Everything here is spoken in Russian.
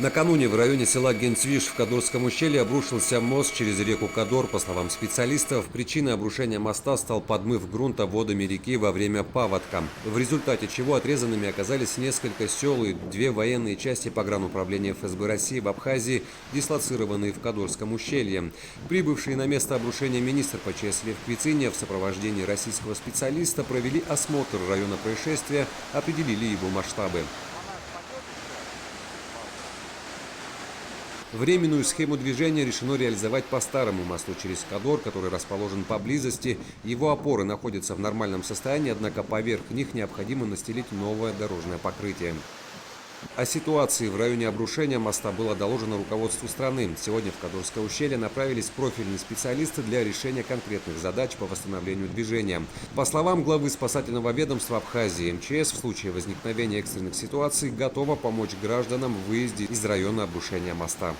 Накануне в районе села Генцвиш в Кадорском ущелье обрушился мост через реку Кадор. По словам специалистов, причиной обрушения моста стал подмыв грунта водами реки во время паводка, в результате чего отрезанными оказались несколько сел и 2 военные части погрануправления ФСБ России в Абхазии, дислоцированные в Кадорском ущелье. Прибывший на место обрушения министр ПЧС Лев Квицинья в сопровождении российского специалиста провели осмотр района происшествия, определили его масштабы. Временную схему движения решено реализовать по старому мосту через Кадор, который расположен поблизости. Его опоры находятся в нормальном состоянии, однако поверх них необходимо настелить новое дорожное покрытие. О ситуации в районе обрушения моста было доложено руководству страны. Сегодня в Кадорское ущелье направились профильные специалисты для решения конкретных задач по восстановлению движения. По словам главы спасательного ведомства Абхазии, МЧС в случае возникновения экстренных ситуаций готова помочь гражданам в выезде из района обрушения моста.